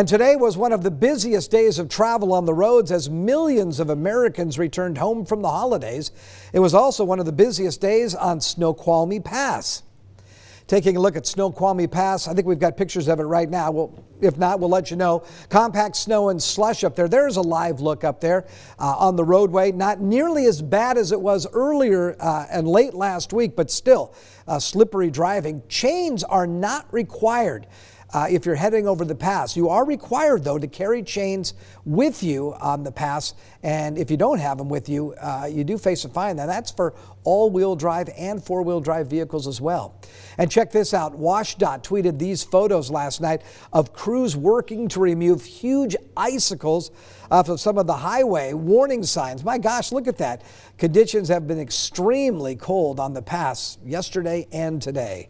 And today was one of the busiest days of travel on the roads as millions of Americans returned home from the holidays. It was also one of the busiest days on Snoqualmie Pass. Taking a look at Snoqualmie Pass, I think we've got pictures of it right now. Well, if not, we'll let you know. Compact snow and slush up there. There's a live look up there on the roadway. Not nearly as bad as it was earlier and late last week, but still slippery driving. Chains are not required if you're heading over the pass. You are required, though, to carry chains with you on the pass. And if you don't have them with you, you do face a fine. Now, that's for all-wheel drive and four-wheel drive vehicles as well. And check this out. WSDOT tweeted these photos last night of crews working to remove huge icicles off of some of the highway warning signs. My gosh, look at that. Conditions have been extremely cold on the pass yesterday and today.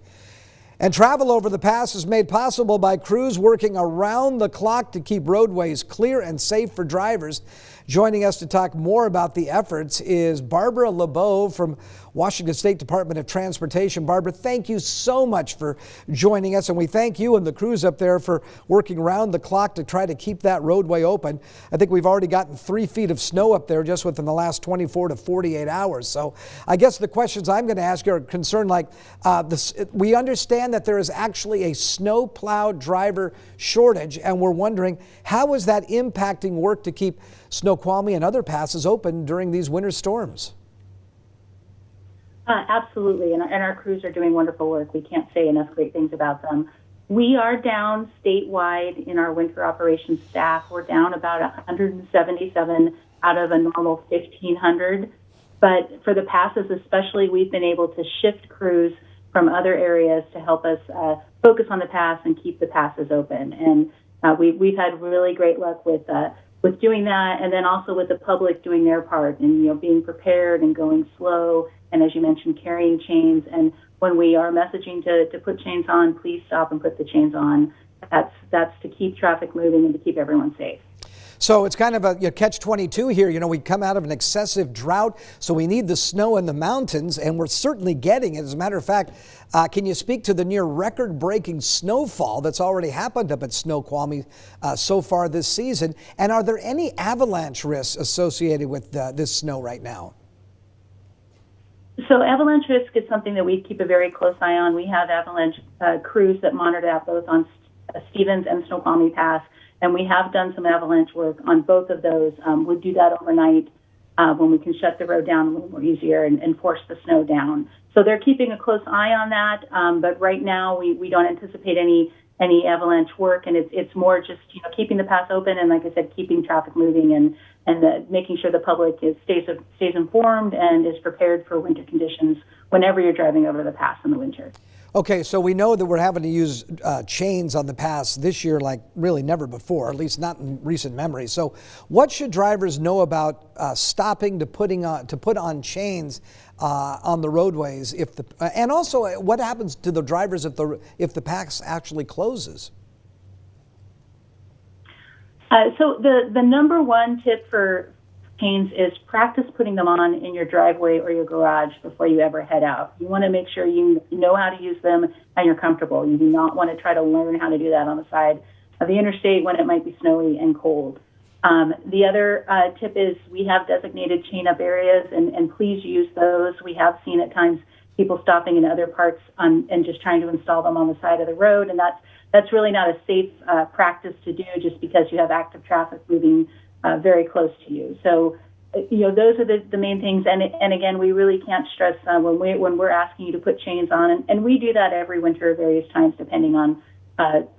And travel over the pass is made possible by crews working around the clock to keep roadways clear and safe for drivers. Joining us to talk more about the efforts is Barbara LeBeau from Washington State Department of Transportation. Barbara, thank you so much for joining us, and we thank you and the crews up there for working around the clock to try to keep that roadway open. I think we've already gotten 3 feet of snow up there just within the last 24 to 48 hours. So I guess the questions I'm going to ask you are concerned like we understand that there is actually a snow plow driver shortage, and we're wondering how is that impacting work to keep Snoqualmie and other passes open during these winter storms? Absolutely, and our crews are doing wonderful work. We can't say enough great things about them. We are down statewide in our winter operations staff. We're down about 177 out of a normal 1,500. But for the passes especially, we've been able to shift crews from other areas to help us focus on the pass and keep the passes open. And we've had really great luck with doing that, and then also with the public doing their part and being prepared and going slow, and as you mentioned, carrying chains. And when we are messaging to put chains on, please stop and put the chains on. That's to keep traffic moving and to keep everyone safe. So it's kind of a catch-22 here. We come out of an excessive drought, so we need the snow in the mountains, and we're certainly getting it. As a matter of fact, can you speak to the near record-breaking snowfall that's already happened up at Snoqualmie so far this season? And are there any avalanche risks associated with this snow right now? So avalanche risk is something that we keep a very close eye on. We have avalanche crews that monitor that both on Stevens and Snoqualmie Pass. And we have done some avalanche work on both of those. We do that overnight when we can shut the road down a little more easier and force the snow down. So they're keeping a close eye on that. But right now we don't anticipate any avalanche work, and it's more just keeping the pass open and, like I said, keeping traffic moving and making sure the public stays informed and is prepared for winter conditions whenever you're driving over the pass in the winter. Okay, so we know that we're having to use chains on the pass this year like really never before, at least not in recent memory. So what should drivers know about stopping to put on chains on the roadways and also what happens to the drivers if the pass actually closes? So the number one tip for chains is practice putting them on in your driveway or your garage before you ever head out. You want to make sure you know how to use them and you're comfortable. You do not want to try to learn how to do that on the side of the interstate when it might be snowy and cold. The other tip is we have designated chain up areas, and please use those. We have seen at times people stopping in other parts and just trying to install them on the side of the road, and that's really not a safe practice to do just because you have active traffic moving very close to you. So, those are the main things. And again, we really can't stress when we're asking you to put chains on, and we do that every winter, various times depending on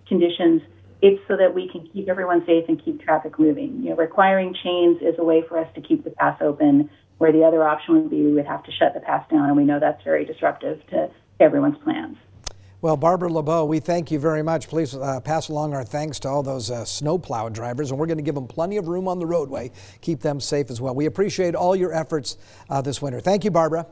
conditions. It's so that we can keep everyone safe and keep traffic moving. Requiring chains is a way for us to keep the pass open, where the other option would be we would have to shut the pass down, and we know that's very disruptive to everyone's plans. Well, Barbara LeBeau, we thank you very much. Please pass along our thanks to all those snowplow drivers, and we're going to give them plenty of room on the roadway. Keep them safe as well. We appreciate all your efforts this winter. Thank you, Barbara.